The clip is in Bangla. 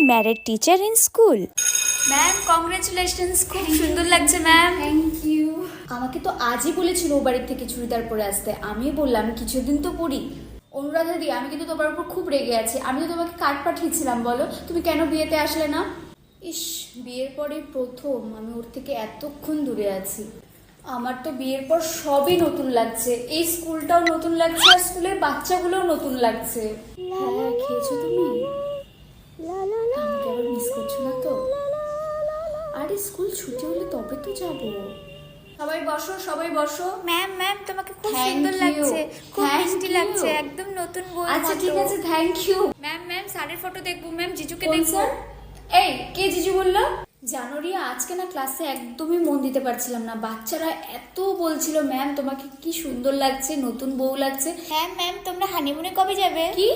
married teacher in school. Ma'am congratulations, খুব সুন্দর লাগছে ম্যাম। Thank you. আমাকে তো আজই বলেছিল ও বাড়ির থেকে চুড়িদার পরে আসতে, আমি বললাম কিছুদিন তো পরি। অনুরাধা দি, আমি কিন্তু তোমার উপর খুব রেগে আছি। আমি তো তোমাকে কার্ড পাঠিয়েছিলাম, বলো তুমি কেন বিয়েতে আসলে না? ইস, বিয়ের পরে প্রথম আমি ওর থেকে এতক্ষণ দূরে আছি। আমার তো বিয়ের পর সবই নতুন লাগছে, এই স্কুলটাও নতুন লাগছে আর স্কুলের বাচ্চাগুলোও নতুন লাগছে। হ্যাঁ, খেয়েছো তুমি? আমাকে আবার মিস করছো না তো? আরে স্কুল ছুটি হলে তবে তো যাবো। সবাই বসো, সবাই বসো। ম্যাম তোমাকে খুব Thank সুন্দর you. লাগছে, খুব Thank মিষ্টি you. লাগছে, একদম নতুন বউ। আচ্ছা ঠিক আছে, থ্যাংক ইউ। ম্যাম স্যারের ফটো দেখবো ম্যাম, জিজুকে কোন দেখবো। স্যার? এই কে জিজু বললো? জানো রিয়া, আজকে না ক্লাসে একদমই মন দিতে পারছিলাম না। বাচ্চারা এত বলছিল ম্যাম তোমাকে কি সুন্দর লাগছে, নতুন বউ লাগছে। হ্যাঁ ম্যাম, তোমরা হানিমুনে কবে যাবে? কি